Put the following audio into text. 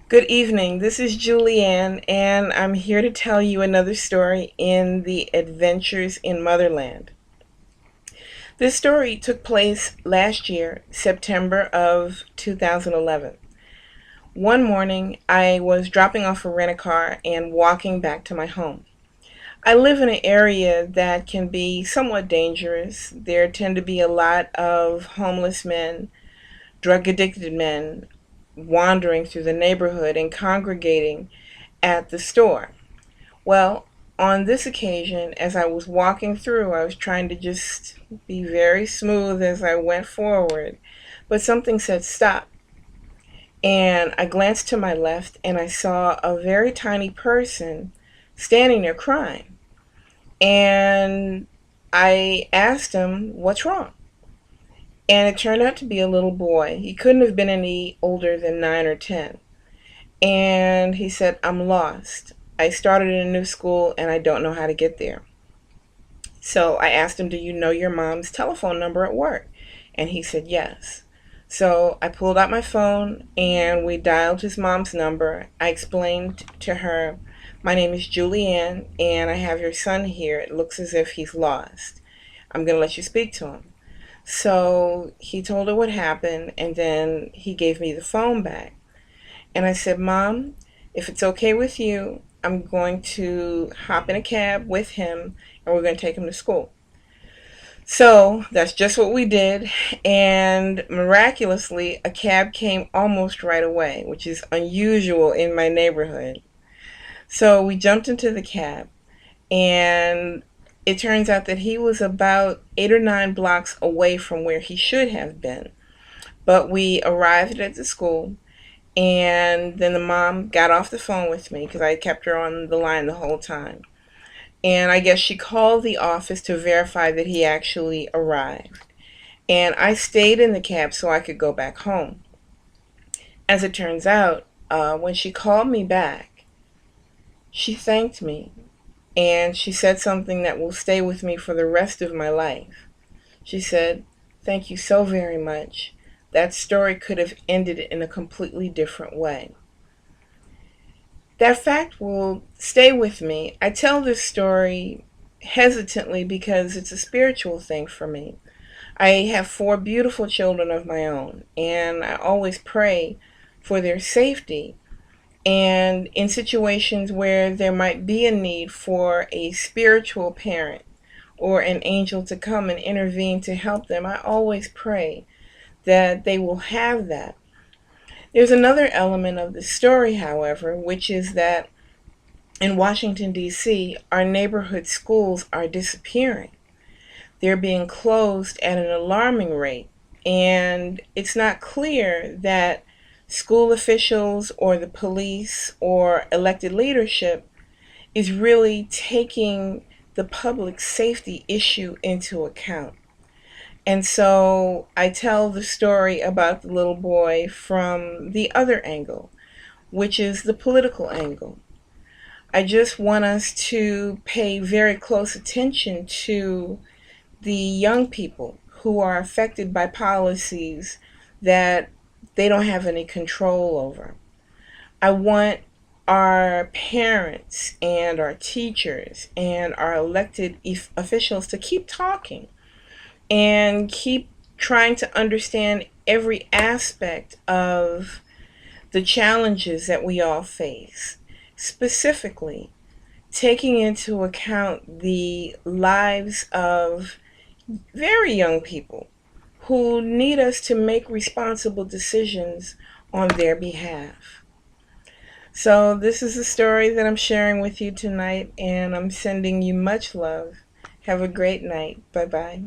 Good evening. This is Julianne, and I'm here to tell you another story in the Adventures in Motherland. This story took place last year, September of 2011. One morning, I was dropping off a rent-a-car and walking back to my home. I live in an area that can be somewhat dangerous. There tend to be a lot of homeless men, drug-addicted men wandering through the neighborhood and congregating at the store. Well, on this occasion, as I was walking through, I was trying to just be very smooth as I went forward, but something said stop. And I glanced to my left and I saw a very tiny person standing there crying. And I asked him, "What's wrong?" And it turned out to be a little boy. He couldn't have been any older than 9 or 10. And he said, "I'm lost. I started in a new school and I don't know how to get there." So I asked him, "Do you know your mom's telephone number at work?" And he said yes. So I pulled out my phone and we dialed his mom's number. I explained to her, "My name is Julianne and I have your son here. It looks as if he's lost. I'm going to let you speak to him." So he told her what happened and then he gave me the phone back. And I said, "Mom, if it's okay with you, I'm going to hop in a cab with him and we're going to take him to school." So that's just what we did. And miraculously, a cab came almost right away, which is unusual in my neighborhood. So we jumped into the cab and it turns out that he was about 8 or 9 blocks away from where he should have been. But we arrived at the school. And then the mom got off the phone with me because I kept her on the line the whole time. And I guess she called the office to verify that he actually arrived. And I stayed in the cab so I could go back home. As it turns out, when she called me back, she thanked me. And she said something that will stay with me for the rest of my life. She said, "Thank you so very much. That story could have ended in a completely different way." That fact will stay with me. I tell this story hesitantly because it's a spiritual thing for me. I have 4 beautiful children of my own, and I always pray for their safety. And in situations where there might be a need for a spiritual parent or an angel to come and intervene to help them, I always pray that they will have that. There's another element of the story, however, which is that in Washington, D.C., our neighborhood schools are disappearing. They're being closed at an alarming rate, and it's not clear that school officials or the police or elected leadership is really taking the public safety issue into account. And so I tell the story about the little boy from the other angle, which is the political angle. I just want us to pay very close attention to the young people who are affected by policies that they don't have any control over. I want our parents and our teachers and our elected officials to keep talking and keep trying to understand every aspect of the challenges that we all face, specifically taking into account the lives of very young people who need us to make responsible decisions on their behalf. So this is the story that I'm sharing with you tonight, and I'm sending you much love. Have a great night. Bye-bye.